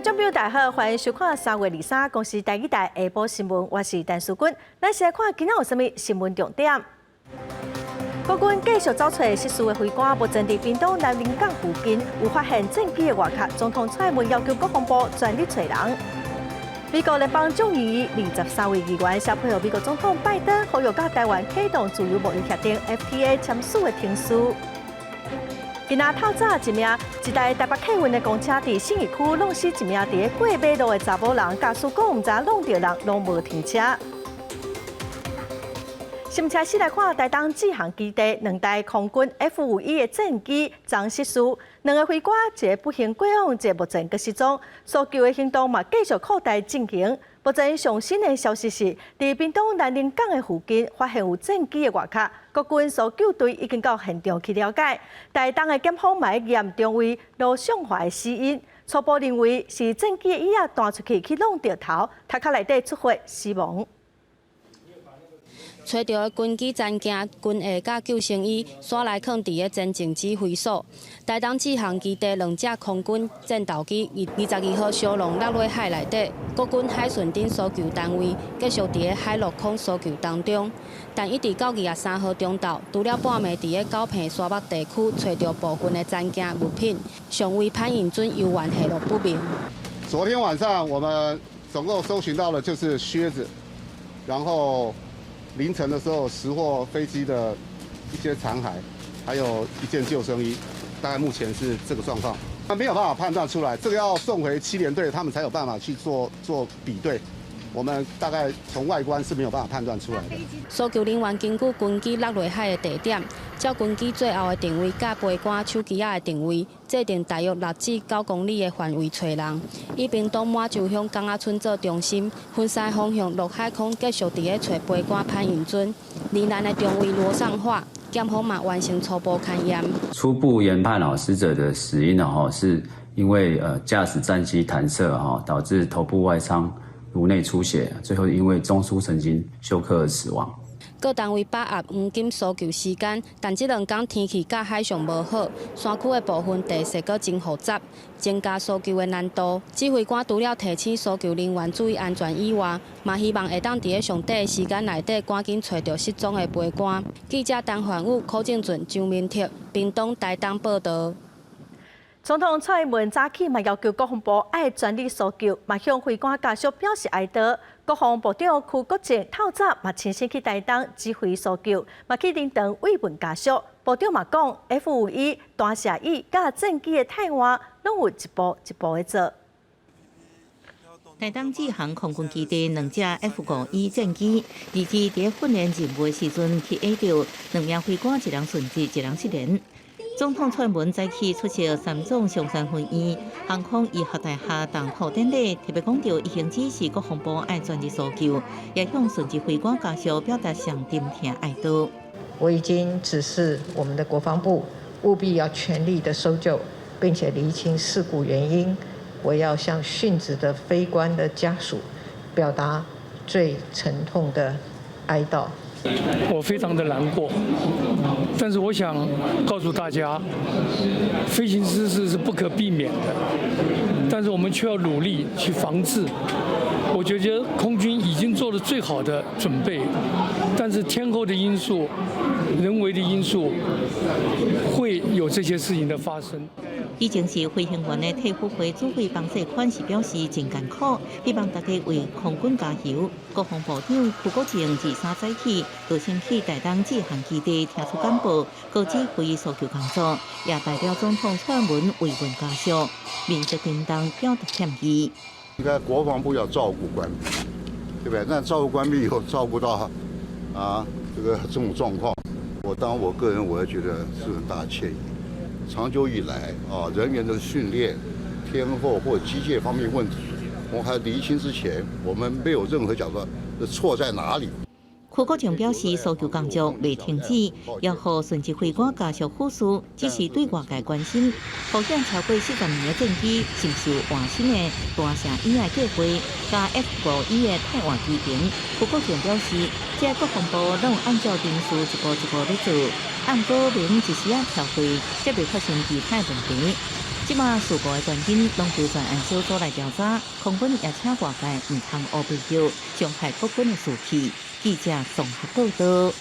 听众朋友大家好，欢迎收看3月23公司第一台下晡新闻，我是陈淑君。咱先来看今仔有啥物新闻重点。国军继续找找失事的飞官，目前伫屏东南宁港附近有发现正机的外壳。总统蔡英文要求国防部全力找人。美国联邦众议院23位议员协配合美国总统拜登，呼吁甲台湾启动自由贸易协定 FTA 签署的程序。今仔透早一名台北客运的公车伫信义区弄死一名伫过马路的查某人，驾驶讲唔知弄到人，拢无停车。新车先来看台东志航基地2台空军 F-51的战机遭失事，2个飞官一个不幸过往，一个目前搁失踪，搜救的行动嘛继续扩大进行。目前上新的消息是，伫屏东南宁港的附近发现有战机的外壳，国军搜救队已经到现场去了解。台东的检方嘛验中为路上滑的死因，初步认为是战机的椅仔弹出去弄到头，塔壳内底出血死亡。找到的军机战机、军下甲救生衣，徙来放伫个前进指挥所。台东志航基地2架空军战斗机22号烧落落入海内底，国军海巡顶搜救单位继续伫个海陆空搜救当中，但一直到23号中昼，除了半暝伫个高坪沙漠地区找到部分的战机物品，尚未潘引尊游玩下落不明。昨天晚上我们总共搜寻到的就是靴子，然后凌晨的时候拾获飞机的一些残骸，还有一件救生衣，大概目前是这个状况。那没有办法判断出来，这个要送回7连队，他们才有办法去做比对。我们大概从外观是没有办法判断出来的。搜救人员根据军机落落海的地点，照军机最后的定位甲飞官手机仔的定位，制定大约6至9公里的范围找人。以屏东满洲乡港仔村做中心，分3方向陆海空继续伫个找飞官潘引尊。离南的中尉罗尚化，检方嘛完成初步勘验。初步研判死者的死因是因为驾驶战机弹射导致头部外伤。颅内出血，最后因为中枢神经休克而死亡。各单位把握黄金搜救时间，但这2天天气甲海上无好，山区的部分地势阁真复杂，增加搜救的难度。指挥官除了提醒搜救人员注意安全以外，嘛希望会当伫个上短的时间内底赶紧找到失踪的飞官。记者陈焕武、柯正俊、张明铁，屏东台东报道。总统蔡英文早起嘛要求国防部爱全力搜救，嘛向飞官家属表示哀悼。国防部长邱国正透早嘛亲身去台东指挥搜救，嘛去灵堂慰问家属。部长嘛讲 ，F-51、弹射椅甲战机的汰换，拢有一步一步的做。台东志航空军基地2架 F-51战机，日前伫训练任务的时阵去下着2名飞官，一人殉职，一人失联。总统蔡英文早起出席3总上山会议，航空医学大厦动土典礼，特别讲到已经指示国防部爱全力搜救，也向殉职飞官家属表达上沉痛哀悼。我已经指示我们的国防部务必要全力的搜救，并且厘清事故原因。我要向殉职的飞官的家属表达最沉痛的哀悼。我非常的难过，但是我想告诉大家，飞行失事是不可避免的，但是我们却要努力去防治。我觉得空军已经做了最好的准备，但是天候的因素、人为的因素，会有这些事情的发生。已经是飞行员的退伍会主委帮这款是表示真艰苦，希望大家为空军加油。国防部长邱国正23早起就先去台东志航基地听取简报，告指挥搜救工作，也代表总统蔡英文慰问家属，民族叮当表达歉意。应该国防部要照顾官兵，对不对？那照顾官兵以后，照顾到这种状况，我个人也觉得是很大的歉意。长久以来人员的训练、天候或机械方面问题，我们还厘清之前，我们没有任何角度的错在哪里。邱国正表示，搜救工作未停止，要和殉职飞官家属复述，只是对外界关心。保险超过40年的战机承受换新的弹射椅的计划，加 F-51的汰换机坪。邱国正表示，这国防部拢按照定数一步一步在做，按说明一时跳会，则未发生其他问题。即马事故的原因，拢由专案小组来调查。空军也请外界唔通乌白叫，伤害国军的士气。记者综合报道。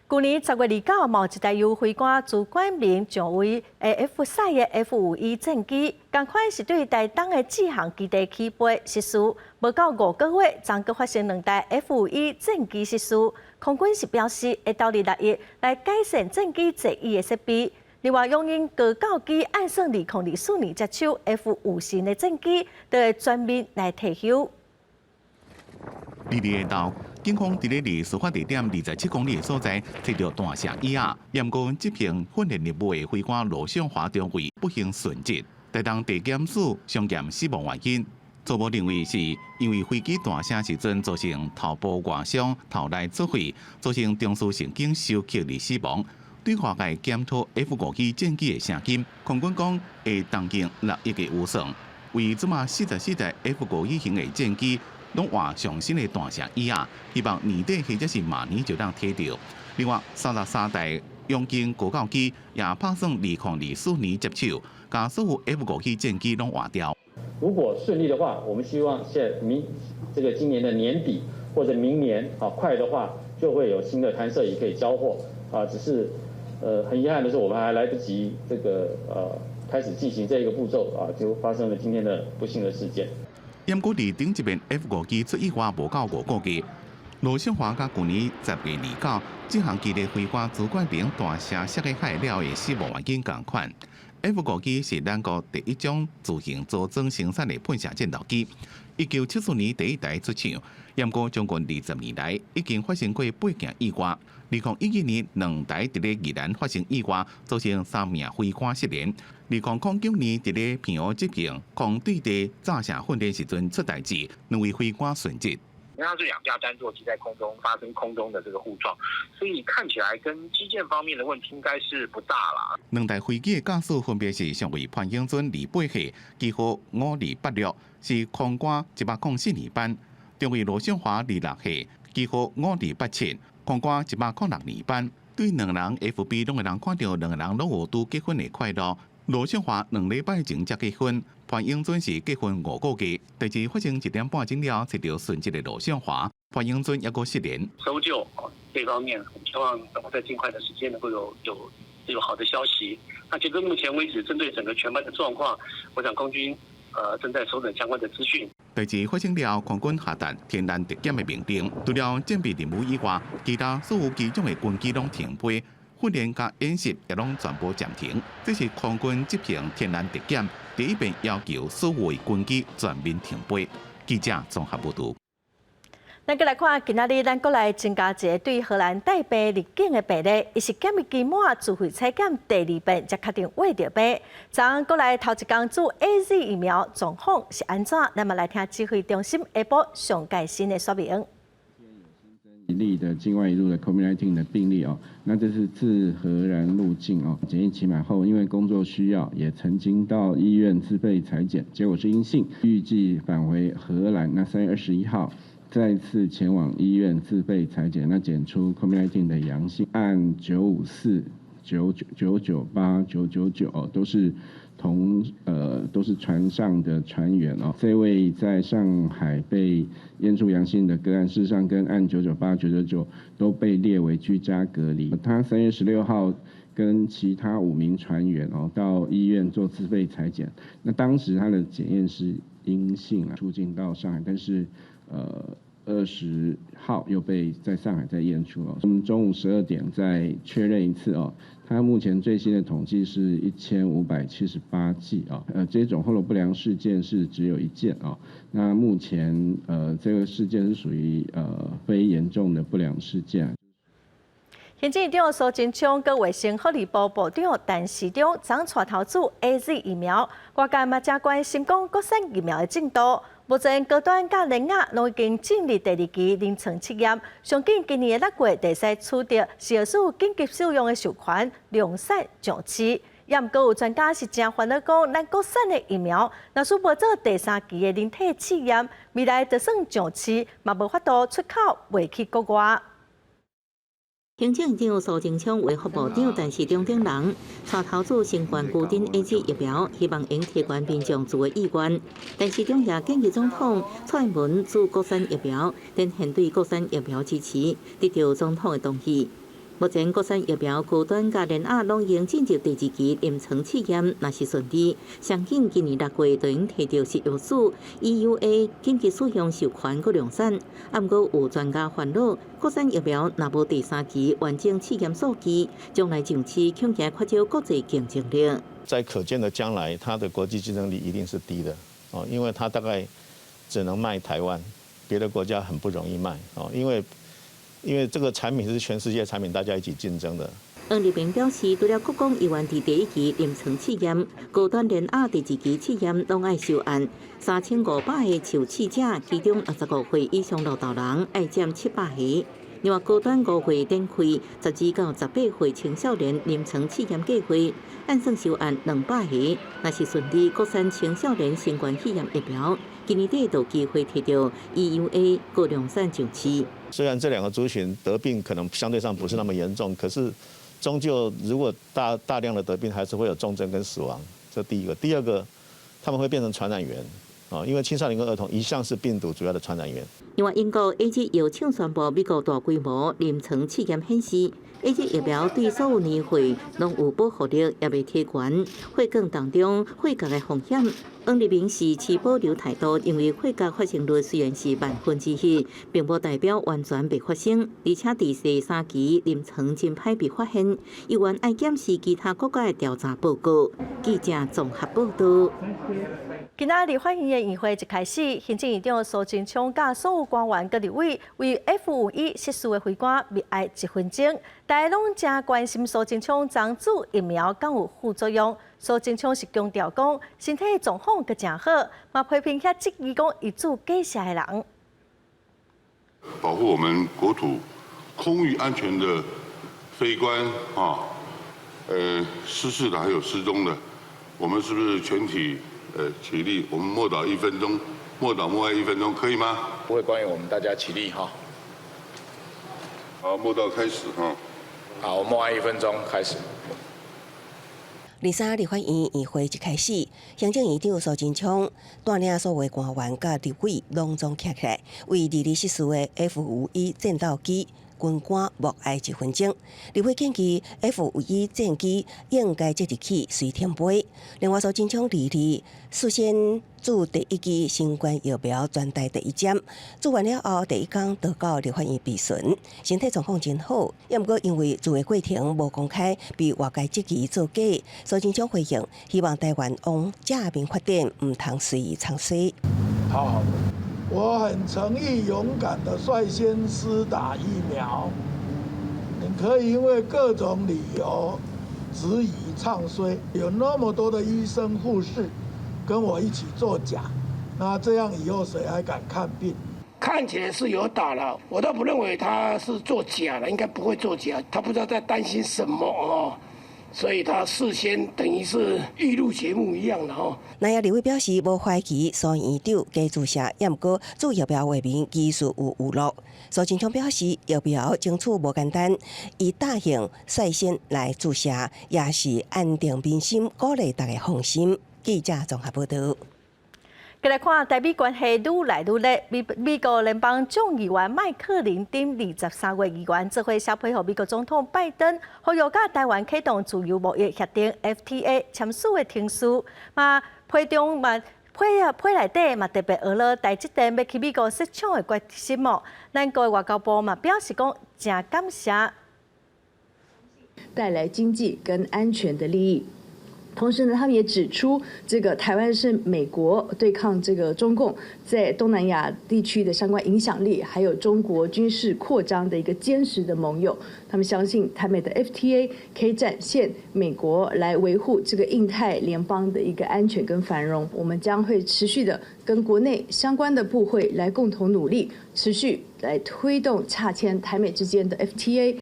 去年10月29日，某一台由飞官朱冠明上位 F 赛的 F-51战机，同款是对台东的志航基地起飞失事，无到5个月，曾阁发生2台 F-51战机失事。空军是表示会到6月来改善战机座椅的设备。另外，用因高教机按算2024年接手 F-50的战机，都会全面来退休。2日到。警方伫咧离事发地点27公里的所在，找到弹射椅仔，验过这名训练任务的飞官罗尚华中尉不幸殉职。台东地检署相验死亡原因，初步认为是因为飞机弹射时阵造成头部外伤、头内出血，造成中枢神经休克而死亡。对外界检讨 F-51战机的声音，空军讲会动用6亿的预算，为即马44台 F-51型的战机。拢换上新的弹射椅仔，希望年底或者是明年就当摕到。另外，33台拥进高教机也拍算2024年接手，将所有 F-51战机拢换掉。如果顺利的话，我们希望今年的年底或者明年快的话，就会有新的弹射椅可以交货只是很遗憾的是，我们还来不及开始进行这一个步骤就发生了今天的不幸的事件。验过伫顶一面 F-51出意外无到5个月，罗尚华甲去年10月29，这项基地飞官朱冠明弹射涉个海了的死亡原因同款。F-51是咱国第一种自行组装生产的喷射战斗机，1974年第一台出厂，验过将近20年来已经发生过8件意外。2012年2台伫咧宜兰发生意外，造成3名飞官失联。2009年伫咧平湖执行空对地炸射训练时阵出代志，2位飞官殉职。因为它是2架单座机在空中发生空中的这个互撞，所以看起来跟基建方面的问题应该是不大啦。2台飞机的驾驶分别是上尉潘英尊28岁，机号5286，是空官104年班；中尉罗尚华26岁，机号5287，空官106年班。对2人 FB 拢会人看到2人拢有拄结婚的快乐。罗尚华2礼拜前才结婚，潘英尊是结婚5个月。代志发生1点半钟了，找到殉职的罗尚华，潘英尊也个失联。搜救这方面，我们希望在尽快的时间能够有好的消息。那截至目前为止，针对整个全班的状况，我想空军正在收整相关的资讯。代志发生了，空军下达天然特检的命令，除了战备任务以外，其他所有机种的军机拢停飞。训练甲演习也拢全部暂停，这是空军执行天然特检第一遍要求所有军机全面停飞。记者综合报道。咱再来看，今仔日咱国来增加一个对荷兰带病入境的病例，伊是检疫期满自费采检第2遍才确定胃着病。昨国来头一天注 AZ 疫苗状况是安怎？咱们来听指挥中心下晡上介新的说明。一例的境外移入的 COVID-19 的病例那这是自荷兰入境检疫期满后，因为工作需要，也曾经到医院自费采检，结果是阴性，预计返回荷兰。那3月21号再次前往医院自费采检，那检出 COVID-19 的阳性，按954、998、999都是船上的船员这位在上海被验出阳性的个案，事实上跟按998、999都被列为居家隔离。他3月16号跟其他5名船员到医院做自费采检，那当时他的检验是阴性出境到上海，但是20号又被在上海再验出我们中午12点再确认一次他目前最新的统计是1578剂这种后流不良事件是只有1件那目前这个事件是属于非严重的不良事件。行政长苏贞昌跟卫生福利部部长陈时中昨带头注 AZ 疫苗，外界嘛正关心讲国产疫苗的进度。目前高端甲联雅拢已经进入第2期临床试验，上紧今年的6月就使取得小数紧急使用的授权，量产上市。也毋过有专家是正烦恼讲，咱国产的疫苗若是无做第3期的人体试验，未来就算上市，嘛无法度出口卖去国外。行政长苏贞昌为副部长，但是中等人带头做新冠固定 AZ 疫苗，希望应提悬民众自的意愿。但是中也建议总统蔡英文驻国产疫苗，展现对国产疫苗支持，得到总统的同意。目前国产疫苗高端甲联亚拢已经进入第2期临床试验，若是顺利，相信今年6月就已经摕到食药署 EUA 紧急使用授权佮量产。不过有专家烦恼，国产疫苗若无第3期完整试验数据，将来上市恐惊缺少国际竞争力。在可见的将来，它的国际竞争力一定是低的哦，因为它大概只能卖台湾，别的国家很不容易卖哦，因为这个产品是全世界产品，大家一起竞争的。王立明表示，除了国光医院伫第1期临床试验，高端联亚第2期试验拢爱受案，3500个受试者，其中65岁以上老大人爱占700个。另外，高端5岁展开12到18岁青少年临床试验计划，按算受案200个。若是顺利，国产青少年新冠肺炎疫苗今年底有机会摕到 EUA 各量产上市。虽然这2个族群得病可能相对上不是那么严重，可是终究如果大量的得病，还是会有重症跟死亡。这第一个。第二个，他们会变成传染源啊，因为青少年跟儿童一向是病毒主要的传染源。另外，英国 AZ 药厂宣布，美国大规模临床试验显示，AZ 疫苗对所有年岁拢有保护力，也未提悬血管当中血癌的风险。王立明是持保留态度，因为血癌发生率虽然是1%，并不代表完全未发生，而且第3期临床真歹被发现。医院爱检视其他国家的调查报告。记者综合报道。今仔日欢迎的宴会一开始，行政院长苏贞昌甲所有官员、各立委为 F51失事的会馆默哀1分钟。大家拢真关心苏贞昌张主疫苗敢有副作用。苏贞昌是强调讲身体状况阁真好，嘛批评遐质疑讲伊主假下的人。保护我们国土空域安全的飞官失事的还有失踪的，我们是不是全体起立？我们默祷1分钟，默哀1分钟，可以吗？不会，官员我们大家起立哈。好，默祷开始哈。好，我默哀1分钟，开始。23日欢迎宴会一开始，行政院长苏贞昌带领所有官员甲立委隆重站起来，为离失事的 F51战斗机军官默哀1分钟。立委建议 F51战机应该即日起随天飞。另外，苏贞昌2日率先驻第1期新冠疫苗专台第1站，做完了后第1天就到立法院备询，身体状况真好。不过因为住的过程无公开，被外界质疑造假。苏贞昌回应，希望台湾往正面发展，唔通随意唱衰。好，我很诚意、勇敢的率先施打疫苗。你可以因为各种理由质疑唱衰，有那么多的医生护士跟我一起作假，那这样以后谁还敢看病？看起来是有打了，我倒不认为他是作假了，应该不会作假，他不知道在担心什么哦。所以他事先等于是预录节目一样的吼。内亚立委表示，无怀疑苏院长假注射，不过做疫苗画面技术有误落。苏贞昌表示，疫苗争取无简单，以大型率先来注射，也是安定民心，鼓励大家放心。记者综合报道。再来看台美关系愈来愈热，美国联邦众议员麦克林顶23月议员做伙协配合美国总统拜登，呼吁甲台湾启动自由贸易协定 FTA 签署的听书，嘛批中嘛批内底嘛特别学了台积电要去美国设厂的决心哦。咱国外交部嘛表示讲真感谢，带来经济跟安全的利益。同时呢，他们也指出，这个台湾是美国对抗这个中共在东南亚地区的相关影响力，还有中国军事扩张的一个坚实的盟友。他们相信台美的 FTA 可以展现美国来维护这个印太联邦的一个安全跟繁荣。我们将会持续的跟国内相关的部会来共同努力，持续来推动洽签台美之间的 FTA。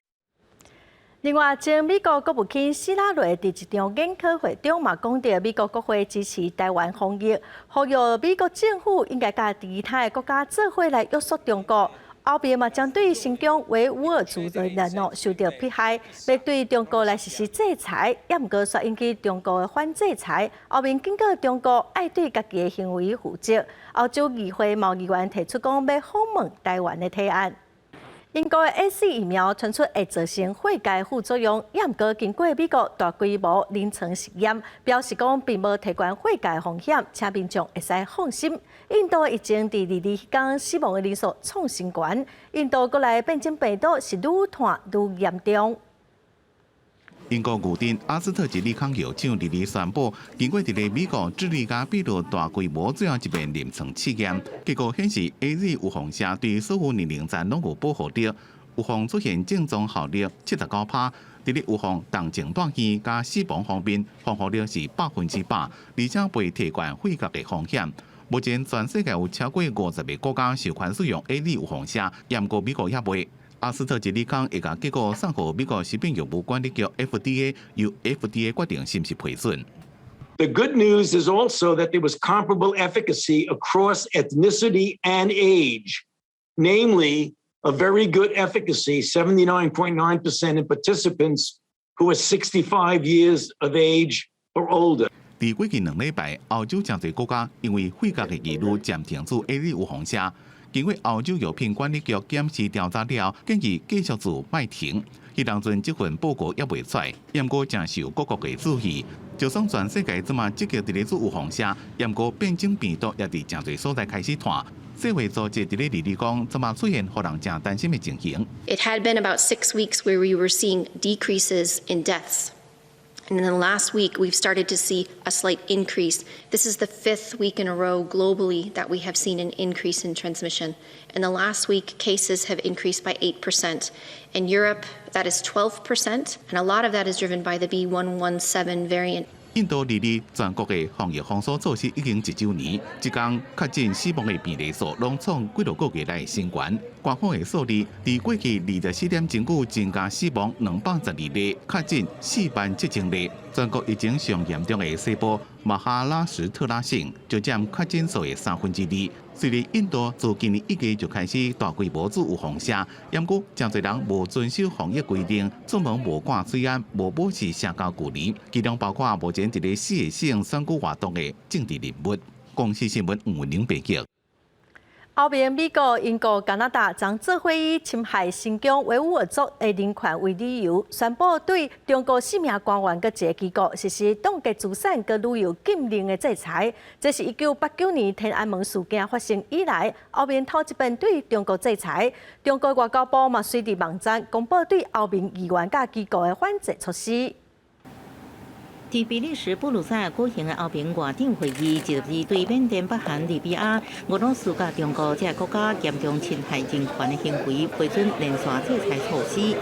另外，前美国国务卿希拉蕊伫一场研讨会中嘛，讲到美国国会支持台湾防疫，呼吁美国政府应该甲其他的国家做伙来约束中国。后边嘛将对新疆维吾尔族人受到迫害，要对中国来实施制裁，也毋过煞引起中国的反制裁。后面经过中国爱对家己的行为负责，欧洲议会贸易员提出讲要访问台湾的提案。英国的 AZ 疫苗传出会造成血界副作用，也毋过经过美国大规模临床实验，表示讲并无提悬血界风险，请民众会使放心。印度疫情伫22天死亡的人数创新高，印度国内变种病毒是愈传愈严重。英国牛津阿斯特捷利康药厂日宣布，经过伫个美国智利加秘鲁大规模最后一遍临床试验，结果显示 AZ 有防射对所有年龄层拢有保护力，有防出现症状效率79%，伫咧有防重症断气加死亡方面，防护力是100%，而且袂提悬血角的风险。目前全世界有超过50个国家授权使用 AZ 有防射，不过美国也未。阿斯特捷利康会甲结果送予美国食品药物管理局 FDA， 由 FDA 决定是毋是批准。The good news is also that there was comparable efficacy across ethnicity and age, namely a very good efficacy, 79.9% in participants who are 65 years of age or older. 伫过去2礼拜，欧洲真侪国家因为血角的疑虑暂停止 AZ 有防射。经过欧洲药品管理局检视调查了，建议继续做卖停。迄当阵这份报告也未出，不过正受各国的注意。就算全世界这么积极伫咧做有防射，不过变种病毒也伫真侪所在开始传。世卫组织伫咧日讲，这么出现互人正担心的情形。It had been about 6 weeks where we were seeing decreases in deaths. And in the last week, we've started to see a slight increase. This is the 5th week in a row globally that we have seen an increase in transmission. In the last week, cases have increased by 8%. In Europe, that is 12%, and a lot of that is driven by the B117 variant. 印度全国的防疫封锁措施已经1周年，即天确诊死亡的病例数拢创几落个月来新高。官方的数字，伫过去24点钟久增加死亡212例，确诊47000例。全国疫情上严重的西部马哈拉什特拉省就占确诊数的2/3。虽然印度自今年1月就开始大规模做有防射，不过真侪人无遵守防疫规定，出门无挂水安，无保持社交距离，其中包括目前伫咧4个省选举活动的政治人物。公司新闻吴文玲编辑。后面美国、英国、加拿大将做伙以侵害新疆维吾尔族的人权为理由，宣布对中国4名官员佮一个机构实施冻结资产佮旅游禁令的制裁。这是1989年天安门事件发生以来，后面头一遍对中国制裁。中国外交部嘛随伫网站公布对后面议员佮机构的反制措施。伫比利时布鲁塞尔举行的后边外长会议，就是对缅甸、北韩、利比亚、俄罗斯甲中国这国家严重侵害人权的行为，批准连续制裁措施。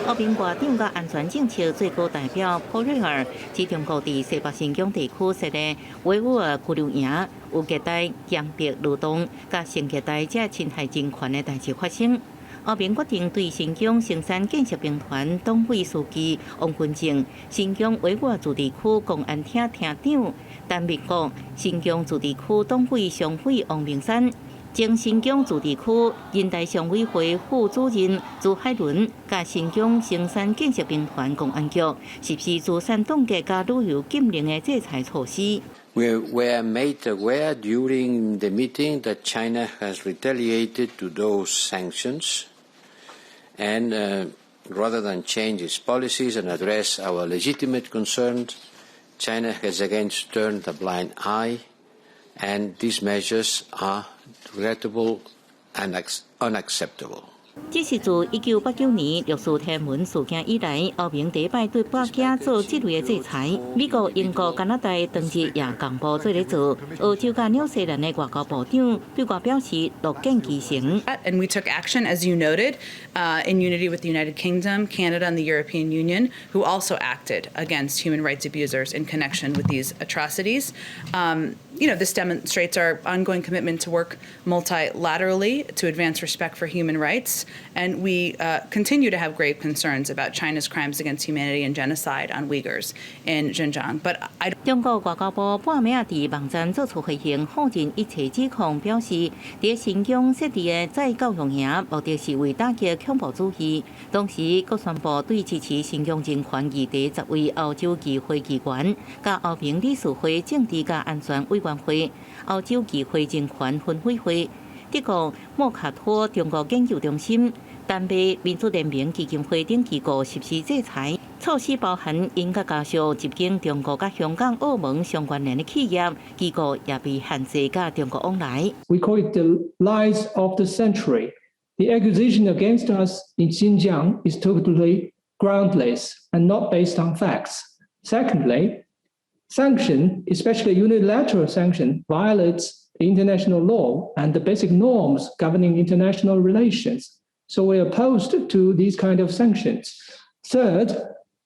后边外长甲安全政策最高代表普瑞尔指中国伫西北新疆地区设立维吾尔拘留营，有虐待、强迫劳动、甲性虐待这侵害人权的代志发生。后边决定对新疆生产建设兵团党委书记王群正、新疆维吾尔自治区公安厅厅长陈密国、新疆自治区党委常委王明山、前新疆自治区人大常委会副主任朱海伦，甲新疆生产建设兵团公安局实施资产冻结加旅游禁令的制裁措施。We were made aware during the meeting that China has retaliated to those sanctions. And rather than change its policies and address our legitimate concerns, China has again turned a blind eye, and these measures are regrettable and unacceptable. 这是自1989年六四天安门事件以来，欧盟第一摆对北京做这类的制裁。美国、英国、加拿大当日也同步做咧做。澳洲甲纽西兰的外交部长对外表示乐见其成。And we took action, as you noted, in unity with the United Kingdom, Canada, and the European Union, who also acted against human rights abusers in connection with these atrocities. This demonstrates our ongoing commitment to work multilaterally to advance respect for human rights. and we continue to have grave concerns about China's crimes against humanity and genocide on Uyghurs in Xinjiang. But 中国外交部半暝伫网站做出回应，否认一切指控，表示伫新疆设置的再教育营目的是为打击恐怖主义。同时，佮宣布对支持新疆人权议题10位欧洲议会议员、甲欧盟理事会政治甲安全委员会、欧洲议会人权分委会、德国莫卡托中国研究中心、丹麦民主联盟基金会等机构实施制裁。措施包含应该加速入境中国甲香港、澳门相关联的企业、机构也被限制甲中国往来。We call it the lies of the century. The accusation against us in Xinjiang is totally groundless and not based on facts. Secondly, sanction, especially unilateral sanction, violates international law and the basic norms governing international relations. So we're opposed to these kind of sanctions. Third,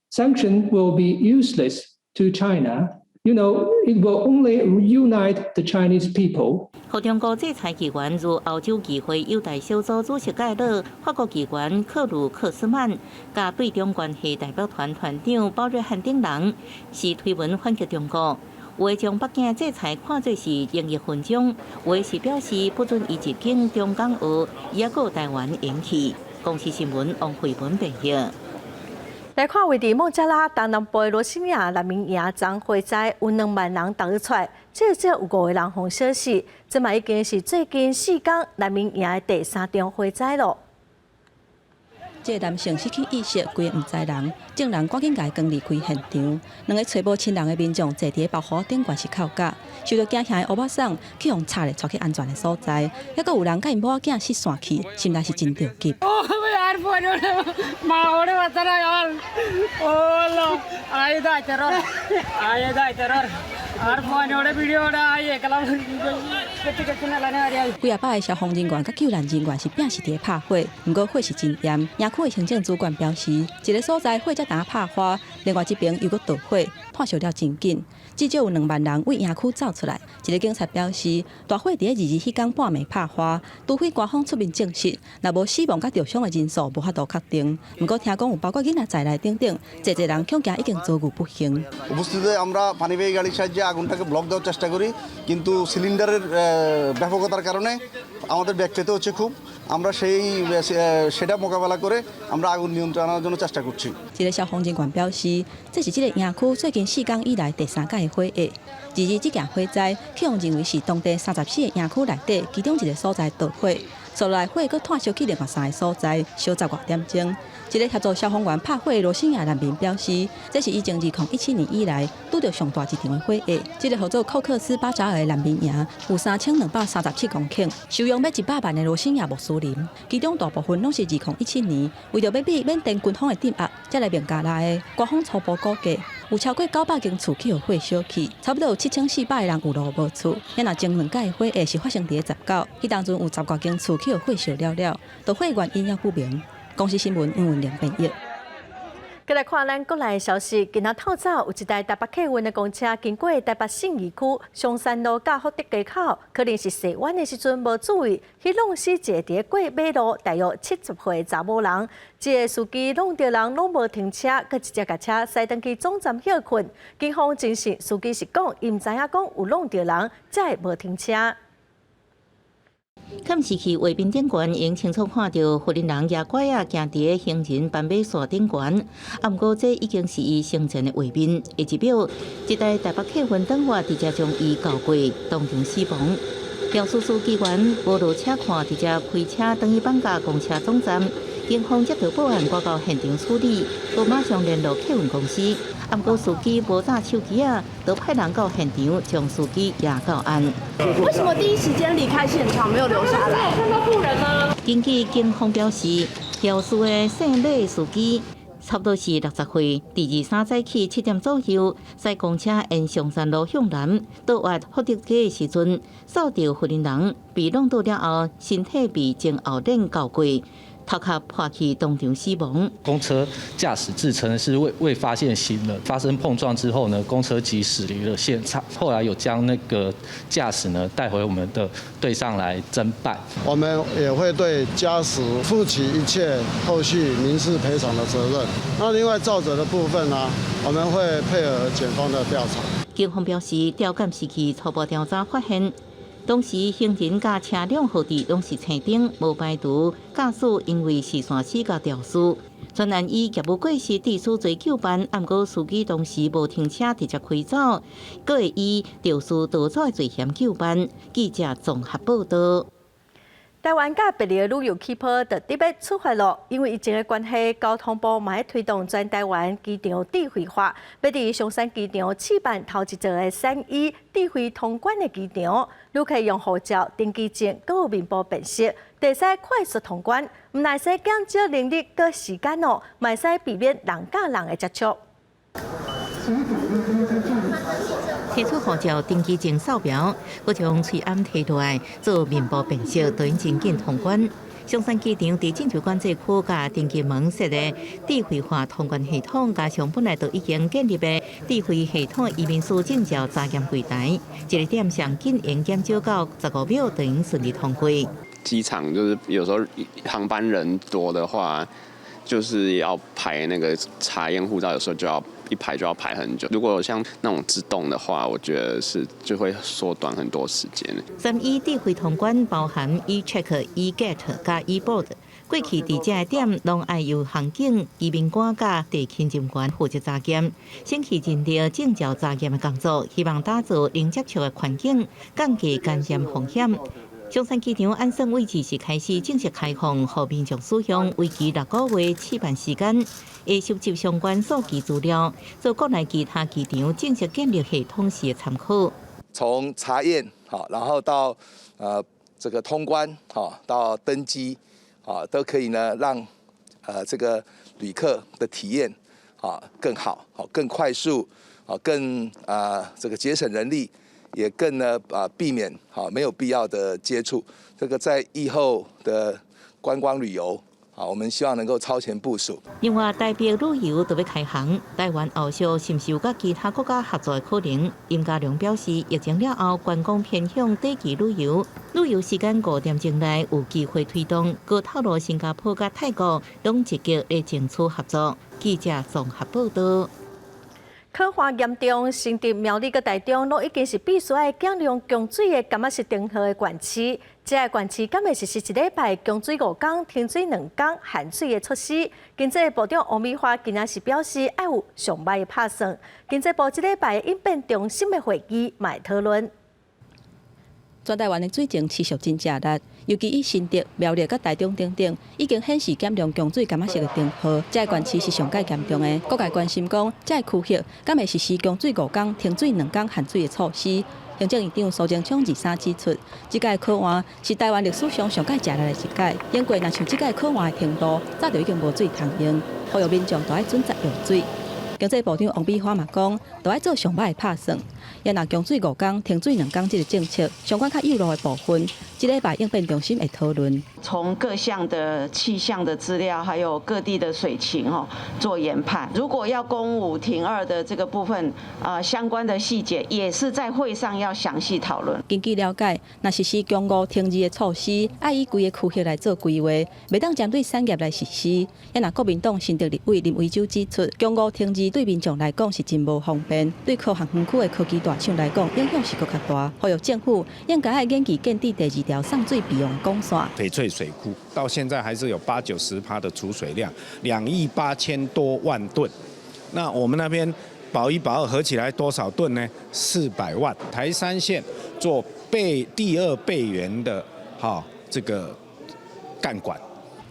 sanction will be useless to China. You know, it will only unite the Chinese people. 和中国制裁议员如欧洲议会犹太小组主席盖勒、法国议员克鲁克斯曼、甲对中关系代表团团长鲍瑞汉等人，是推文反击中国。有的将北京制裁看作是英日分赃，有的是表示不准伊入境中港澳，也有台湾延期。公司新闻王慧文报道。来看位伫孟加拉东南部罗兴亚难民营遭火灾，有2万人逃出来，至少有5个人红消息。这嘛已经是最近4天难民营的第3场火灾咯。这个男性失去意识，规个唔知人，众人赶紧甲伊扛离开现场。2个找无亲人的民众坐伫爆火顶悬是口角，受到惊吓的乌巴桑去用插咧带去安全的所在，还佫有人甲因某仔失散去，心内是真着急。几下摆的消防人员甲救援人员是拼死伫拍火，不过火势真严。营区的行政主管表示，一个所在火才打拍花，另外一边又佫导火，炭烧了真紧。至少有2万人为营区走出来。一个警察表示，大火伫咧22迄天半暝拍花，除非官方出面证实，若无死亡甲受伤的人数无法度确定。不过听讲有包括囡仔在内等等，侪人恐惊已经遭遇不幸。উপস্থিতে আমরা পানিবাহী গাড়ির সাহায্যে আগুনটাকে ব্লক দেওয়ার চেষ্টা করি, কিন্তু সিলিন্ডারের ব্যাপকতার কারণে আমাদের ব্যাগ পেতে হচ্ছে খুব। আমরা সেটা মোকাবেলা করে আমরা আগুন নিয়ন্ত্রণ আনার জন্য চেষ্টা করছি।一个消防人员表示，这是这个营区最近4天以来第3届的火灾。这件火灾，警方认为是当地34个营区内底其中一个所在导火，所来火佫炭烧去另外3个所在，烧10多点钟。一个协助消防员拍火的罗兴亚难民表示，这是以前2017年以来拄到上大一场的火灾。这个合作寇克斯巴扎尔的难民营有3237公顷，收容要100万的罗兴亚穆斯林，其中大部分拢是2017年为着要避缅甸军方的镇压，才来孟加拉的。官方初步估计，有超过900间厝去互火烧去，差不多有7400个人有路无厝。也若前2届的火灾是发生伫19，迄当阵有10多间厝去互火烧了，导火原因也不明。公司新闻杨文良编译。再来看咱国内的消息，今仔透早有一台台北客运的公车经过台北信义区松山路到福德街口，可能是洗碗的时阵无注意，去弄死一个伫过马路大约70岁查某人。这个司机弄到人拢无停车，佮直接甲车驶登去总站休困。警方证实司机是讲，伊毋知影讲有弄到人，才会无停车。坎市区卫兵顶悬，因清楚看到福林人野拐啊行伫行人斑马线顶悬，不过这已经是伊生前的卫兵，也代表一台台北客运等我直接将伊交过，当场死亡。肇事司机员无落车看，直接开车等去放假公车总站。警方接到报案，赶到现场处理，佮马上联络客运公司。不过司机无打手机啊，就派人到现场将司机押到案。为什么第一时间离开现场，没有留下来？看到路人吗？根据警方表示，肇事的姓李司机差不多是60岁，第23早起7点左右，驶公车沿上山路向南，到达福德街的时阵，扫到福林人被弄倒了后，身体被前后轮交过。头壳破去当场死亡。公车驾驶自称是未发现行人，发生碰撞之后呢，公车即驶离了现场，后来有将那个驾驶呢带回我们的队上来侦办。我们也会对驾驶负起一切后续民事赔偿的责任。那另外肇责的部分呢，我们会配合检方的调查。警方表示，调监时期初步调查发现，当时行人甲车辆号志拢是青顶，无排除驾驶因为视线死甲肇事。专案以业务过失致死罪扣办，毋过司机当时无停车直接开走，阁会以肇事逃走的罪嫌扣办。记者综合报道。台湾甲别个旅游气泡就特别出发了，因为疫情的关系，交通部嘛在推动全台湾机场智慧化，要伫松山机场试办头一座的3E智慧通关的机场，旅客用护照、登机证，阁有面部辨识，就使快速通关，唔但使减少人力佮时间哦，嘛使避免人甲人的接触。提出护照、登机证扫描，佮将喙暗摕落来做面部辨识，就用真紧通关。松山机场伫进出管制区甲登机门设的智慧化通关系统，加上本来就已经建立的智慧系统移民署证照查验柜台，一个点上紧应减少到15秒，就能顺利通过。机场就是有时候航班人多的话，就是要排那个查验护照，有时候就要一排就要排很久。如果像那种自动的话，我觉得就会缩短很多时间。3E智慧通关包含 eCheck、eGate 加 eBoard。过去伫这点拢爱由航警、移民官甲地勤人员负责查验，先去认定证照查验的工作，希望打造零接触的环境，降低感染风险。松山机场安省位置是开始正式开放，予民众使用，为期6个月试办时间，会收集相关数据资料，做国内其他机场正式建立系统时的参考。从查验好，然后到这个通关好，到登机啊，都可以呢让这个旅客的体验啊更好，好更快速，好更这个节省人力。也更呢避免没有必要的接触，这个在疫后的观光旅游我们希望能够超前部署。另外，台北旅游就要开航，台湾后续是毋是有甲其他国家合作的可能？殷家良表示，疫情了后，观光偏向短期旅游，旅游时间5点钟内有机会推动。佮透露，新加坡甲泰国拢积极来争取合作。记者综合报道。考化严重，甚至苗栗个台中都已经是必须要减量供水的，甘仔是灯号的管区。这个管区敢会实施一礼拜供水5天、停水2天、限水的措施。经济部长王美花今仔是表示，要有上歹的拍算。经济部这礼拜应变中心的会议，嘛会讨论。全台湾的水情持续真热烈，尤其以新竹、苗栗、甲台中等等，已经显示减量供水甘仔式的灯号，这个管区是上界严重的。各界关心讲，这个区域敢会实施供水5天、停水2天限水的措施。行政院长苏贞昌23指出，这届考换是台湾历史上上界热烈的一届，英国若像这届考换的程度，早就已经无水通用，呼吁民众都要准则用水。经济部长王美花嘛讲，都要做上歹的拍算。也若供水5天、停水2天这个政策，相关较有路的部分，这礼拜应变中心会讨论。从各项的气象的资料，还有各地的水情做研判。如果要供5停2的这个部分，相关的细节也是在会上要详细讨论。根据了解，若实施供5停2的措施，爱以规个区域来做规划，袂当针对产业来实施。也若国民党新竹立委林维洲指出，供5停2对民众来讲是真无方便，对科学园区的科技大厂来讲影响是更较大。呼吁政府应该研究建立第2条上水备用管线。翡翠水库到现在还是有80-90%的储水量，2亿8千多万吨。那我们那边保1保2合起来多少吨呢？400万。台三线做第2备源的这个干管。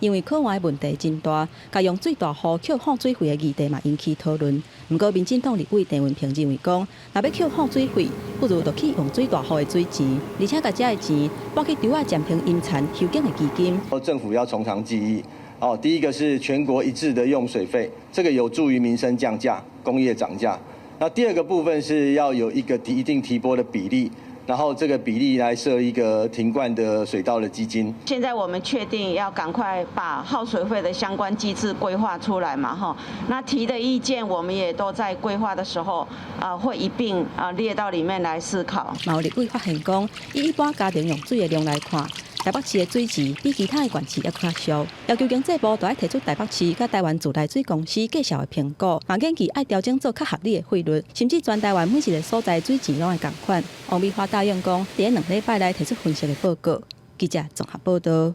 因为考换的问题真大，甲用水大户扣放水费的议题嘛引起讨论。不过，民进党立委陈文平认为讲，若要扣放水费，不如就去用水大户的水钱，而且甲这个钱拨去对外暂停因产休耕的基金。政府要从长计议。第一个是全国一致的用水费，这个有助于民生降价、工业涨价。那第2个部分是要有一个一定提拨的比例。然后这个比例来设一个停灌的水稻的基金。现在我们确定要赶快把耗水费的相关机制规划出来嘛，哈。那提的意见我们也都在规划的时候会一并列到里面来思考。毛立委发现讲，以一般家庭用水的量来看，台北市的水质比其他的县市还较俗，要求经济部就要提出台北市甲台湾自来水公司绩效的评估，嘛建议爱调整做较合理的费率，甚至全台湾每一个所在水质拢会同款。王美花答应讲，伫2礼拜内提出分析的报告。记者综合报道。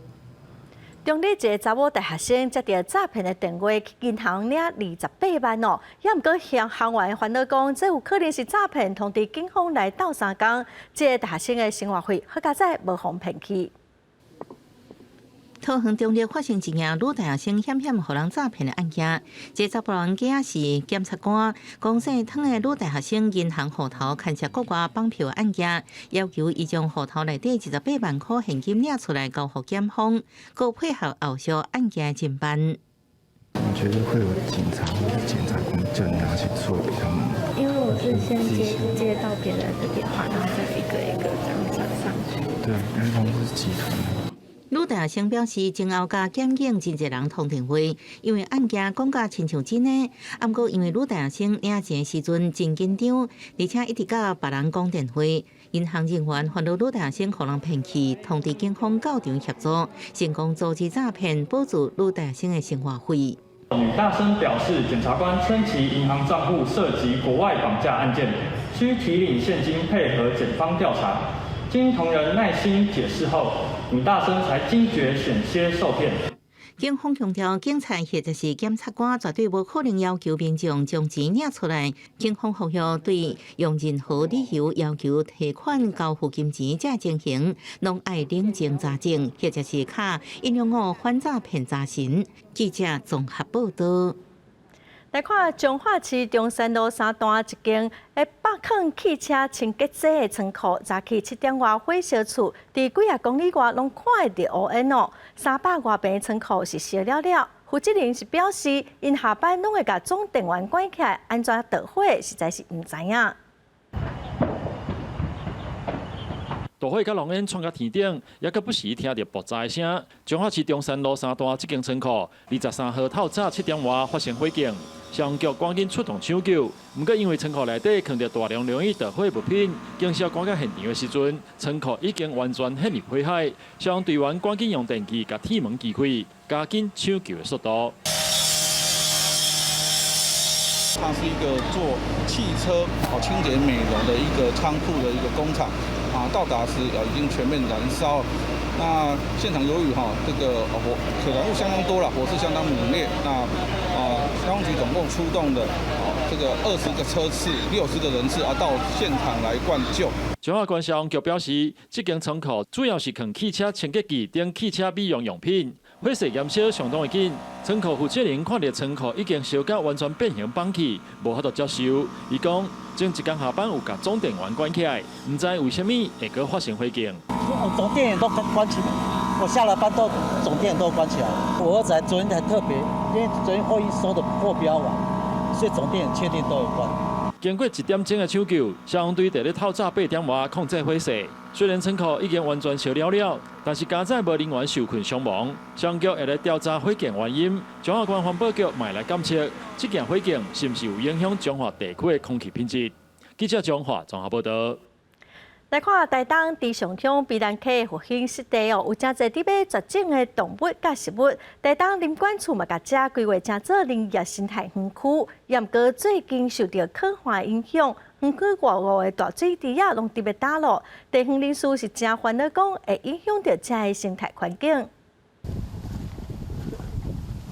中立一个查某大学生接到诈骗的电话，去银行领28万哦，也毋过向行员烦恼讲，这有可能是诈骗，通知警方来斗3工，这个大学生的生活费好佳在无互骗去。桃园中立发生一件女大学生险互人诈骗的案件。这查甫人家是检察官公司汤的女大学生银行户头牵涉国外绑票案件，要求伊将户头内底28万块现金领出来交予检方，佮配合后续案件侦办。我觉得会有警察或者检察官叫你拿去做比较慢。因为我是先接到别人的电话，然后再一个一个这样转上去。对，因为他们是集团的。女大学生表示，前后甲检警真侪人通电话，因为案件讲甲亲像真诶。啊，毋过因为女大学生领钱时阵真紧张，而且一直甲别人讲电话，银行人员烦恼女大学生互人骗去，通知警方到场协助，成功阻止诈骗，保住女大学生诶生活费。女大生表示，检察官称其银行账户涉及国外绑架案件，需提领现金配合检方调查。经同仁耐心解释后，女大生才惊觉险些受骗。警方强调，警察或者是检察官绝对无可能要求民众将钱领出来。警方呼吁对用任何理由要求提款交付金钱才进行，拢爱冷静查证，或者是卡165反诈骗查询。记者综合报道。来看彰化市中山路3段一间北坑汽车清洁剂的仓库，早起7点外火烧厝，伫几啊公里外拢看会到乌烟哦。300外平的仓库是烧了了。负责人是表示，因下班拢会甲总电源关起来，安怎导火实在是毋知影。大火甲浓烟窜到天顶，也阁不时听到爆炸的声。彰化市中山路3段这间仓库，23号透早7点外发生火警。消防局赶紧出动抢救，不过因为仓库内底藏着大量容易导火物品，警消赶到现场的时阵，仓库已经完全陷入火海。消防队员赶紧用电机甲铁门击开，加紧抢救的速度。它是一个做汽车清洁美容的一个仓库的一个工厂，到达时已经全面燃烧。那现场由于这个可燃物相当多了，火势相当猛烈。那消防局总共出动的这个20个车次、60个人次到现场来灌救。彰化县消防局表示，这间仓库主要是放汽车清洁剂等汽车美容用品，火势燃烧相当的紧。仓库负责人看到仓库已经烧到完全变形崩弃，无法度接受。伊讲，前一天下班有甲总电源关起来，唔知为什么会阁发生火警。总电源都关起来，我下了班都总电源都关起来。我儿子昨天很特别，因为昨天会议收的货比较晚，所以总电源确定都有关。经过1点钟的抢救，消防队伫咧透早8点外控制火势。虽然仓库已经完全烧了了，但是加载无人员受困伤亡。消防局会来调查火警原因。彰化县环保局嘛来监测，这件火警是不是有影响彰化地区的空气品质？记者彰化综合报道。来看台东地上乡避难溪复兴湿地哦，有真侪伫买绝种的动物甲食物。台东林管处嘛，甲遮规划成做林业生态园区，也毋过最近受到可化影响，园区外围的大水池啊，拢特别打落。地方人士是真烦恼，讲会影响到遮的生态环境。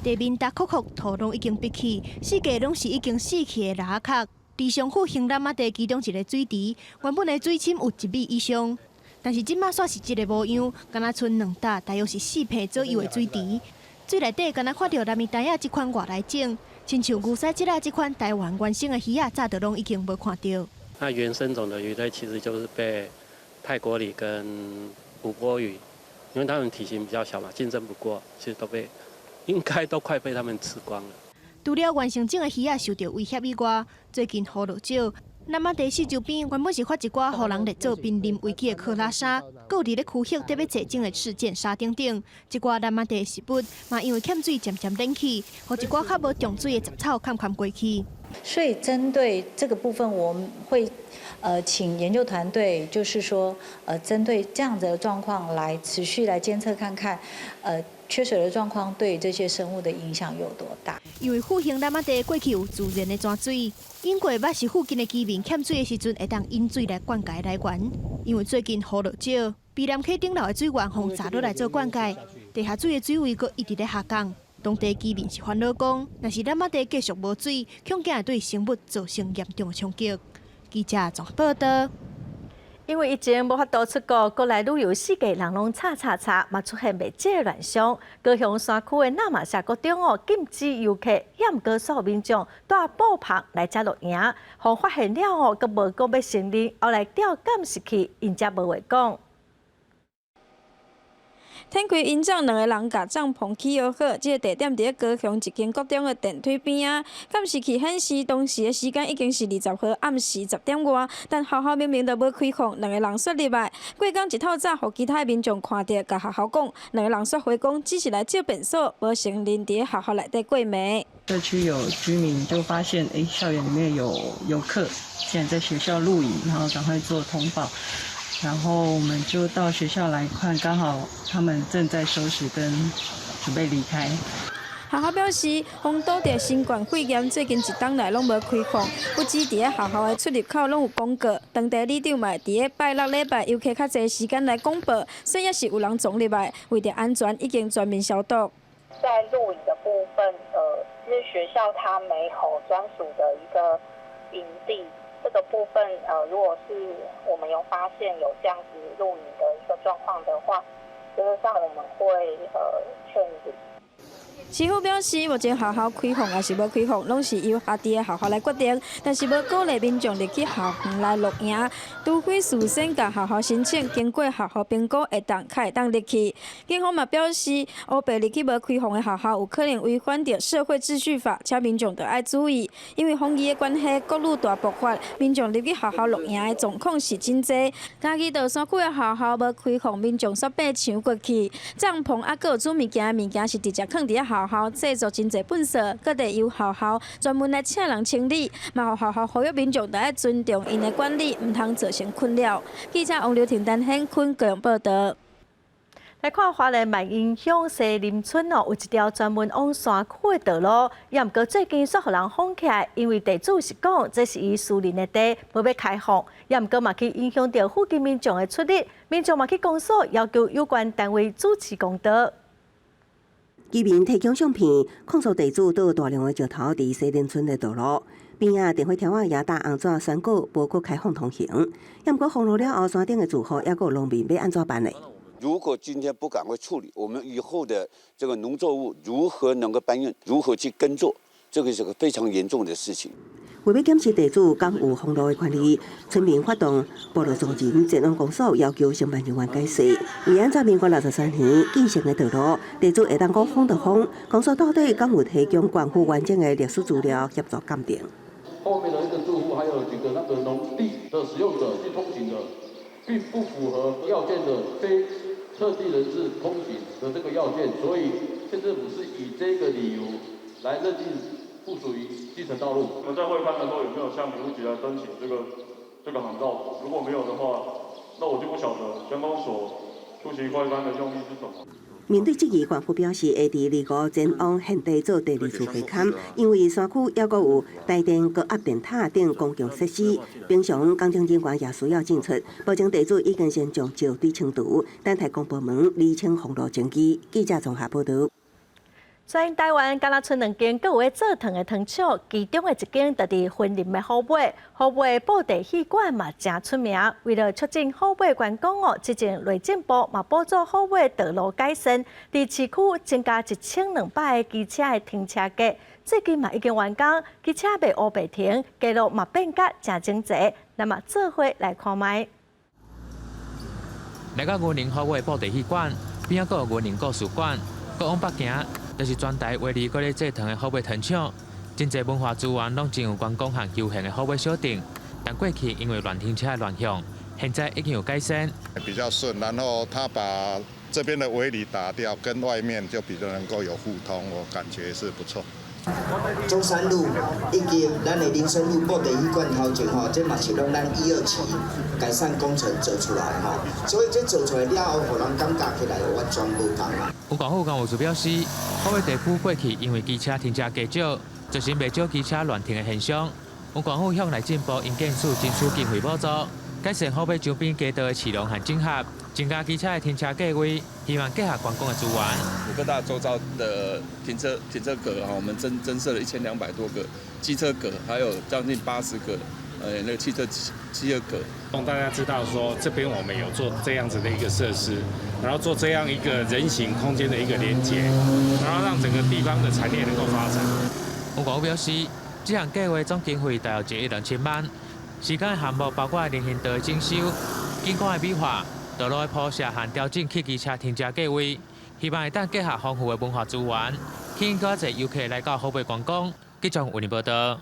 地面大窟窟，土拢已经闭起，四界拢是已经死去的垃壳。地上府兴南仔地其中一个水池，原本的水深有1米以上，但是即马煞是一个无样，敢若剩2笪，大约是4坪左右的水池。水内底敢若看到蓝面带仔即款外来种，亲像牛屎节啊即款台湾原生的鱼啊，早就拢已经无看到。那原生种的鱼类其实就是被泰国鲤跟琥珀鱼，因为它们体型比较小嘛，竞争不过，其实应该都快被它们吃光了。除了原生种的鱼啊受到威胁以外，最近雨落少，南马地四周边原本是发一寡互人来做濒临危机的科拉沙，搁有伫咧区域特别侪种的事件沙顶顶，一寡南马地食物嘛因为欠水渐渐冷起，互一寡较无重水的杂草砍过去。所以针对这个部分，我们会请研究团队，就是说针对这样子的状况来持续来监测看看，缺水的状况对这些生物的影响有多大。因为附近南马地过去有自然的泉水，因过捌是附近的居民欠水的时阵会当引水来灌溉来源。因为最近雨落少，碧南溪顶楼的水源洪砸落来做灌溉，地下水的水位阁一直在下降。当地居民是烦恼讲，若是南马地继续无水，恐惊会对生物造成严重的冲击。记者综合报道。因为疫情无法度出国，国内旅游世界人拢吵，嘛出现未解乱象。高雄山区的那马夏国中禁止游客险过所有民众带布棚来遮露营，互发现了阁无讲要承认，后来调监视器，因则无话讲。天气因将两个人甲帐篷起好，这个地点伫咧高雄一间国中的电梯边啊。监视器显示，当时的时间已经是20号暗时10点外，但学校明明就无开放，两个人煞入来。过工一透早，互其他民众看到，甲学校讲，两个人煞回讲，只是来借便所，无承认伫咧学校内底过暝。社区有居民就发现，校园里面有游客，现在在学校露营，然后赶快做通报。然后我们就到学校来看，刚好他们正在收拾跟准备离开。学校表示，防堵着新冠肺炎最近一冬来拢无开放，不止伫咧学校的出入口拢有广告，当地里长嘛伫咧拜六礼拜游客较侪时间来广播，所以也是有人撞入来，为着安全已经全面消毒。在露营的部分，因为学校它没有专属的一个营地。这个部分，如果是我们有发现有这样子露营的一个状况的话，原则上我们会劝阻。市府表示，目前学校开放还是无开放，拢是由下地的学校来决定，但是无鼓励民众入去校园来露营，除非事先甲学校申请，经过学校评估才会当入去。警方嘛表示，乌白入去无开放的学校，有可能违反着社会秩序法，请民众要爱注意，因为防疫的关系，国路大爆发，民众入去学校露营的状况是真多。嘉义道山区的学校无开放，民众煞爬墙过去，帐篷还有煮物件是直接放伫咧校校制作真侪粪扫，各地由校校专门来请人清理，嘛互校校呼吁民众要尊重因的管理，唔通造成困扰。记者王刘婷、陈显坤高雄报道。来看花莲万英乡西林村有一条专门往山区的道路，也毋过最近煞互人封起来，因为地主是讲这是伊私人的地，无要开放，也毋过嘛去影响到附近民众的出入，民众嘛去公所要求有关单位主持公道。居民提供相片，控诉地主倒大量的石头伫西林村的道路边啊，电火条啊也搭红纸宣告无搁开放通行。也毋过封路了后，山顶的住户也有农民要安怎办呢？如果今天不赶快处理，我们以后的这个农作物如何能够搬运，如何去耕作，这个是个非常严重的事情。为要检视地主敢有封路的权利，村民发动部落众人前往公所，要求承办人员解释，为按照民国63年建成的道路，地主会当讲封就封，公所到底敢有提供关乎完整的历史资料协助鉴定？后面的一个住户还有几个那个农地的使用者去通行的，并不符合要件的非特地人士通行的这个要件，所以县政府是以这个理由来认定不属于基层道路。我们在会勘的时候有没有向民务局来申请这个航照？如果没有的话，那我就不晓得乡公所出席会勘的用意是什么。面对质疑，县府表示会伫25前往现地做第二次会勘，因为山区还阁有台电、高压电塔等公共设施，平常工程人员也需要进出，保证地主已经先将石堆清除，等待公部门厘清封路证据。记者综合报道。全台湾敢若剩2间各有做糖的糖厂，其中的一间就伫云林的虎尾。虎尾布袋戏馆嘛真出名。为了促进虎尾观光之前内政部嘛补助虎尾道路改善，伫市区增加1200个机车的停车格。最近嘛已经完工，机车被乌白停，街路嘛变甲真整齐。那么做伙来看卖。来到云林虎尾布袋戏馆，边仔阁有云林故事馆，阁往北行。就是全台唯二搁咧制糖的虎尾糖厂，真侪文化资源拢真有观光和休闲的虎尾小店。但过去因为乱停车乱向，现在已经有改善，比较顺。然后他把这边的围篱打掉，跟外面就比较能够有互通，我感觉是不错。中山路以及咱的林森路布第一罐头前吼，这嘛是拢咱1、2期改善工程做出来吼，所以这做出来了后，互人感觉起来完全无同啊。有港府干务处表示，后尾地区过去因为机车停车加少，造成不少机车乱停的现象。有港府向来进步因建署争取经费补助，改善后尾周边街道的市容和整合，增加机车的停车价位，希望结合观光的资源。各大周遭的停车格我们增设了1200多个机车格，还有将近80个那个汽车格。让大家知道说，这边我们有做这样子的一个设施，然后做这样一个人行空间的一个连接，然后让整个地方的产业能够发展。有港府表示，这项计划总经费大约1亿2000万，时间项目包括人行道的整修、景观的美化、道路的铺设和调整汽机车停车价位，希望会当结合丰富的文化资源，吸引更多游客来到后尾观光。记者为您报道。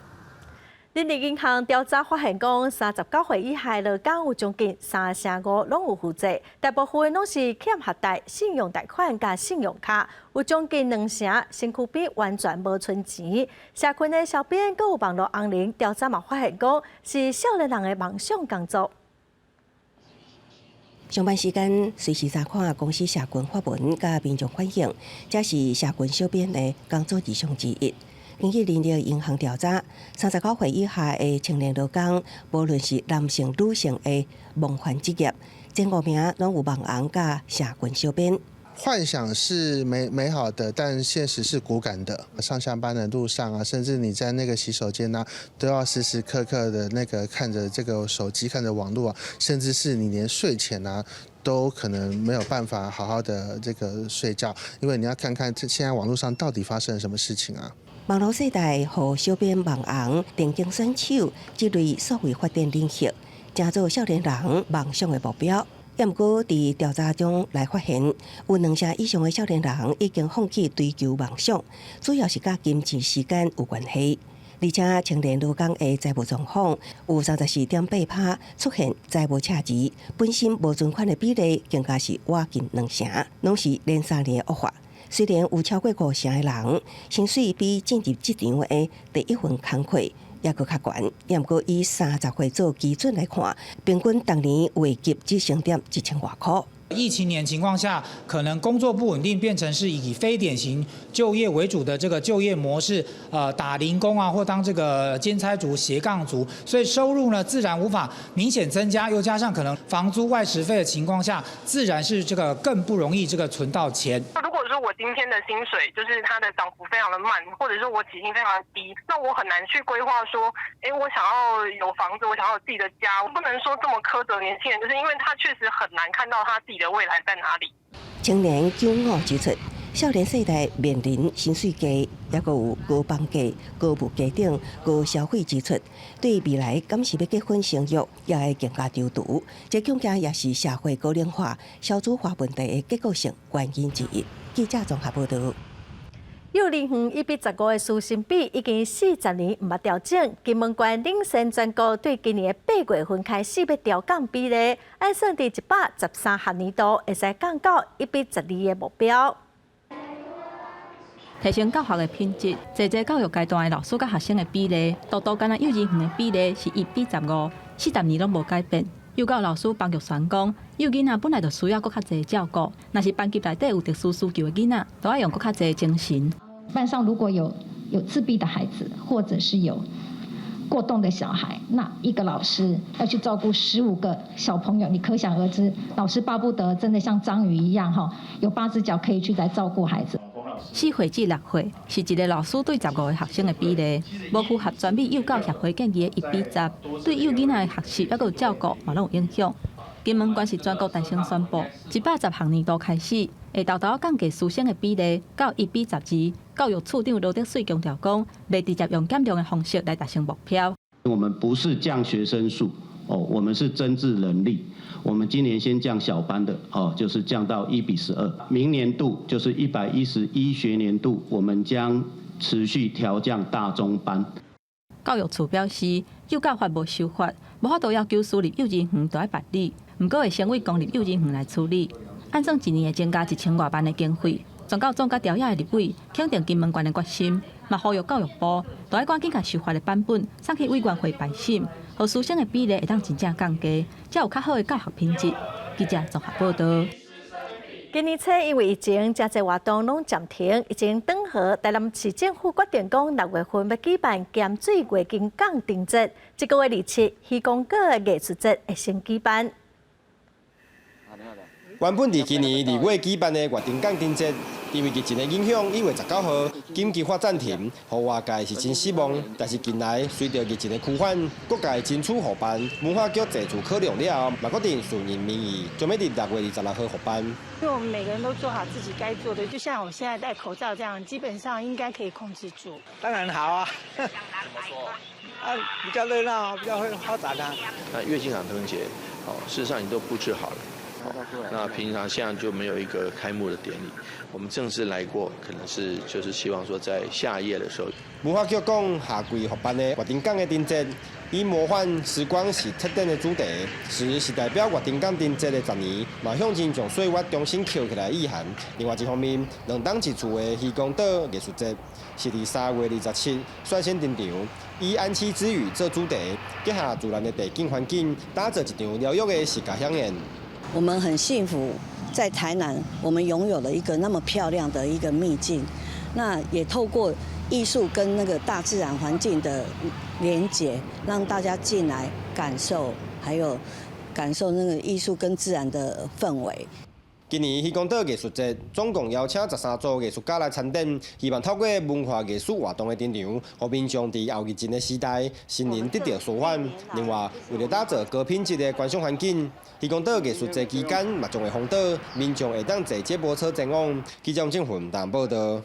人力银行调查发现，讲39岁以下劳工有将近3成5拢有负债，大部分拢是欠学贷、信用贷款加信用卡，有将近2成身躯边完全无存钱。社群的小编佮有网络红人调查嘛发现，讲是少年人的梦想工作。上班时间随时查看公司社群发文甲民众反映，这是社群小编的工作日常之一。根据人力银行调查，39岁以下的青年劳工，无论是男性、女性的梦幻职业，前5名拢有网红甲社群小编。幻想是美好的，但现实是骨感的。上下班的路上啊，甚至你在那个洗手间啊，都要时时刻刻的那个看着这个手机，看着网络啊，甚至是你连睡前啊，都可能没有办法好好的这个睡觉，因为你要看看现在网络上到底发生了什么事情啊。网络世代和小编网红定睛选手这类所谓发展领域，成做少年人梦想的目标。不过，伫调查中来发现，有2成以上的少年人已经放弃追求梦想，主要是甲金钱时间有关系。而且，青年劳工的债务状况有34.8%出现债务赤字，本身无存款的比例更加是挖近2成，拢是连3年的恶化。虽然有超过5成的人薪水比进入职场的第一份工课也搁较悬，不过以30岁做基准来看，平均当年月给只剩点1000多块。疫情年情况下，可能工作不稳定，变成是以非典型就业为主的这个就业模式，打零工啊，或当这个兼差族、斜杠族，所以收入呢自然无法明显增加，又加上可能房租外食费的情况下，自然是这个更不容易这个存到钱。如果说我今天的薪水就是它的涨幅非常的慢，或者是我起薪非常的低，那我很难去规划说，我想要有房子，我想要有自己的家，我不能说这么苛责年轻人，就是因为他确实很难看到他自己的未来在哪里。青年骄傲指出，少年世代面临薪水低，也阁有高房价、高物价等高消费支出，对未来敢是要结婚生育，也会更加丢毒。这恐怕也是社会高龄化、少子化问题的结构性原因之一。记者综合报道。幼儿园1比15的师生比已经40年毋捌调整，金门县领先全国，对今年8月份开始要调降比例，按算伫113学年度会使降到1比12的目标。提升教学的品质，在教育阶段的老师甲学生的比例，独干那幼儿园的比例是1比15，40年拢无改变。幼教老师帮助员工，幼囡仔本来就需要更较侪照顾，若是班级内底有特殊需求的囡仔，都要用更较侪精神。班上如果有自闭的孩子，或者是有过动的小孩，那一个老师要去照顾15个小朋友，你可想而知，老师巴不得真的像章鱼一样有8只脚可以去来照顾孩子。4岁至6岁是一个老师对15个学生的比例，无符合全美幼教协会建议的1比10，对幼囡仔的学习还有照顾嘛拢有影响。金门县是全国大声宣布，110学年度开始会偷偷降低师生的比例到1比12。教育处长罗德水强调讲，袂直接用减量的方式来达成目标。我们不是降学生数我们是增制人力。我们今年先降小班的就是降到1比12，明年度就是111学年度，我们将持续调降大中班。教育处表示，救教法无修法，无法度要求私立幼稚园都要办理，毋过会先为公立幼稚园来处理。按算一年会增加1000多万的经费。全教总甲调野的立委肯定金门县的决心，嘛呼吁教育部都要赶紧甲修法的版本送去委员会排审，互师生的比例会当真正降低，才有较好的教学品质。记者综合报道。今年初因为疫情，真侪活动拢暂停，已经等好。台南市政府决定讲6月份要举办咸水月经港灯节，这个月27渔光岛艺术节会先举办。原本伫今年2月举办的月灯港灯节，因为疫情的影响，1月19号紧急发暂停，互外界是真失望。但是近来随着疫情的趋缓，各界争取复办，文化局坐处考量了后，嘛决定顺应民意，准备伫6月26号复办。因为我们每个人都做好自己该做的，就像我现在戴口罩这样，基本上应该可以控制住。当然好啊，怎么说？比较热闹，比较会发展啊。那月经港灯节，事实上已经都布置好了。那平常现在就没有一个开幕的典礼，我们正式来过，可能是就是希望说在下夜的时候。文化局讲下季复办的月灯港的灯节，以魔幻时光是特定的主题，是代表月灯港灯节的10年，嘛向前将岁月重新扣起来意涵。另外一方面，2档一处的渔光岛艺术节是伫3月27率先登场，以安息之语做主题，结合自然的地景环境，打造一场疗愈的视觉飨宴。我们很幸福，在台南，我们拥有了一个那么漂亮的一个秘境。那也透过艺术跟那个大自然环境的连结，让大家进来感受，还有感受那个艺术跟自然的氛围。今年渔光岛艺术节总共邀请13组艺术家来参展，希望透过文化艺术活动的登场，让民众伫后疫情的时代心灵得到舒缓。另外，为了打造高品质的观赏环境，渔光岛艺术节期间嘛将会封岛，民众会当坐接驳车前往。记者郑云台报道。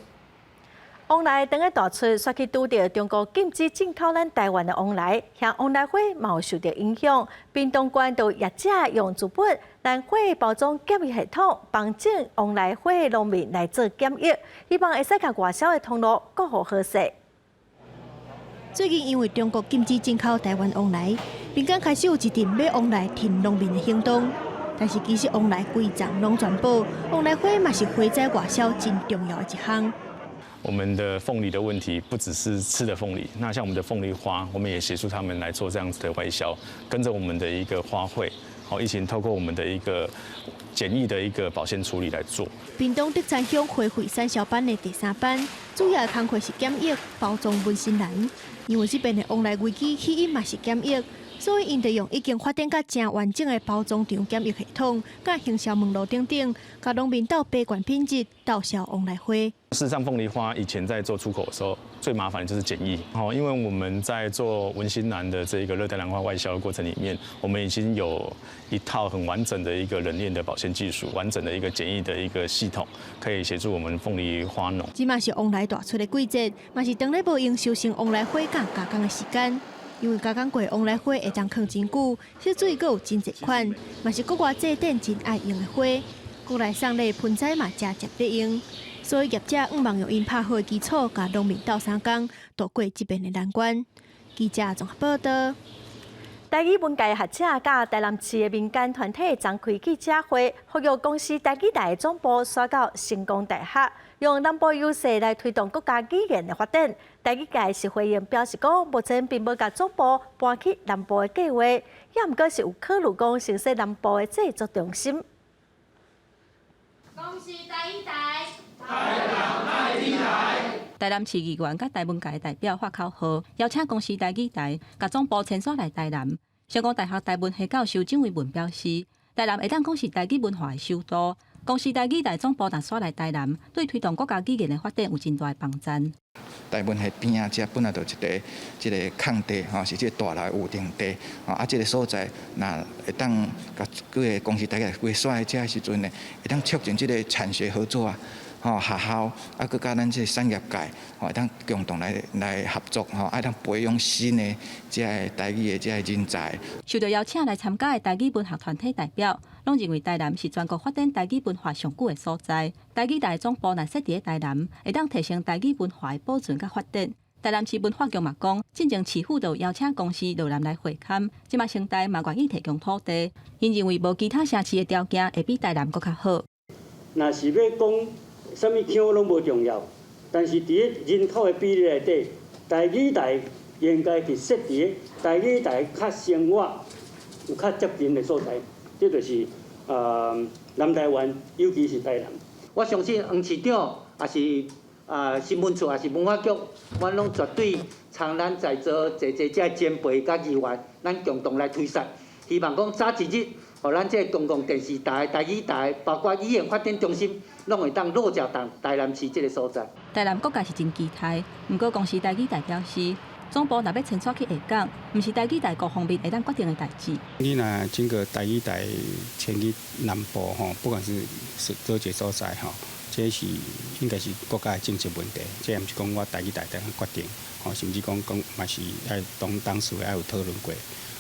往来等个大出，煞去拄到中国禁止进口咱台湾的往来，向往来花嘛有受到影响。屏东县就业者用纸本但花包装检疫系统，帮助往来花的农民来做检疫，希望会使甲外销的通路更好好势。最近因为中国禁止进口台湾往来，民间开始有一阵要往来挺农民的行动。但是其实往来规章拢全保，往来花嘛是花在外销真重要的一项。我们的凤梨的问题不只是吃的凤梨，那像我们的凤梨花，我们也协助他们来做这样子的外销，跟着我们的一个花卉，一起透过我们的一个简易的一个保鲜处理来做。屏东德产乡花卉产销班的第3班，主要的工作是检疫、包装文心兰，因为这边的往来危机起因嘛是检疫。所以，因得用已经发展到真完整的包装场检疫系统，甲行销网络等等，甲农民到杯管品质，到销往来花。事实上，凤梨花以前在做出口的时候，最麻烦的就是检疫。因为我们在做文心兰的这个热带兰花外销的过程里面，我们已经有一套很完整的一个冷链的保鲜技术，完整的一个检疫的一个系统，可以协助我们凤梨花农。即嘛是往来大出的季节，嘛是当咧无用收成往来花甲加工的时间。因为加工过往来花会当放真久，小水阁有真侪款，嘛是国外祭典真爱用的花，国内送礼盆栽嘛真值得用。所以业者毋望用因拍好的基础，甲农民斗相共，度过这边的难关。记者综合报道。台语文界学者甲台南市的民间团体展开记者会，呼吁公司台语台总部刷到成功大学，用南部优势来推动国家语言的发展。台语界是回应表示讲，目前并无甲总部搬去南部的计划，也毋过是有考虑讲城市南部的制作中心。恭喜台语台，台南市议员甲台文界的代表发口号，邀请公司台语台甲总部迁徙来台南。成功大学台文系教授郑伟文表示，台南会当讲是台语文化的首都。公司台语台总部若徙来台南，对推动国家语言的发展有真大的帮助。台湾系边啊，这本来就一个空地吼，是这大来有定地这个所在，那会当甲几个公司大家规划这个时阵呢，会当促进这个产学合作啊。学校佮甲咱这产业界会当共同来合作会当培养新的这个台语的这个人才。受到邀请来参加的台语文学团体代表，拢认为台南是全国发展台语文化上久的所在。台语台总部若设伫台南，会当提升台语文化的保存甲发展。台南市文化局嘛讲，进前市府就邀请公司落南来会勘，即马城大嘛愿意提供土地，因认为无其他城市的条件会比台南更较好。若是要讲什么乡拢无重要，但是伫人口的比例内底，台语台应该是设伫台语台较生活、有较接近的所在，这就是南台湾，尤其是台南。我相信黄市长也是新闻处也是文化局，我拢绝对从咱在座这前辈甲议员，咱共同来推展，希望讲早一日，互咱这公共电视台、台语台，包括医院发展中心，拢会当落脚到台南市这个所在。台南各界是真期待，不过公司台语台表示，总部若要迁出去下港，毋是台语台各方面会当决定的代志。你若整个台语台迁去南部吼，不管是多一个所在吼。这是应该是国家的政策问题，这也毋是讲我台语台决定，吼，甚至讲嘛是爱当时爱有讨论过，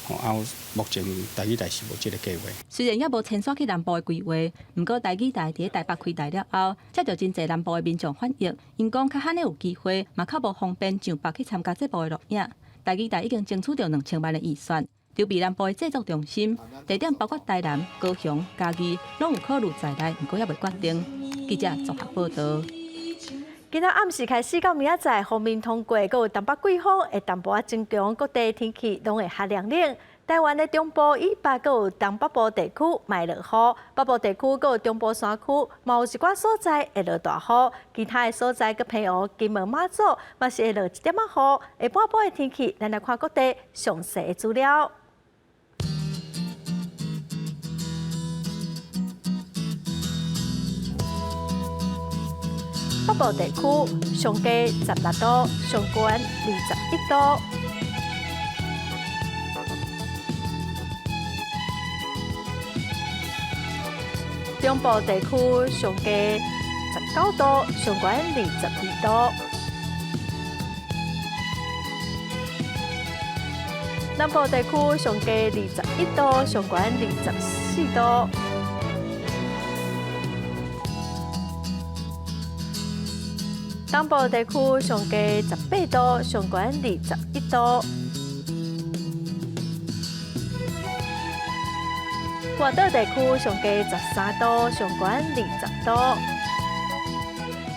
吼，目前台语台是无这个计划。虽然还无迁徙去南部的规划，不过台语台伫台北开台了后，接到真侪南部的民众反映，因讲较罕的有机会，嘛较无方便上北去参加节目的录影。台语台已经争取到2000万的预算。筹备南部的制作中心，地点包括台南、高雄、嘉义，拢有考虑在内，不过还未决定。记者综合报道。今仔暗时开始到明仔载，锋面通过，佮有东北季风会淡薄仔增强，各地天气拢会较凉冷。台湾的中部以北，佮有东北部地区卖落雨，北部地区佮有中部山区，嘛有一寡所在会落大雨，其他的所在佮譬如金门、马祖，嘛是会落一点仔雨。下半晡的天气，咱来看各地详细的资料。北部地区上低16度，上悬21度。中部地区上低19度，上悬22度。南部地区上低21度，上悬24度。东部地区上低18度，上悬21度。外岛地区上低13度，上悬20度。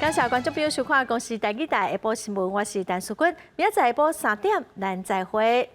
感谢观众朋友收看《公视台语台下晡新闻》，我是陈淑君，明仔载下晡3点，咱再会。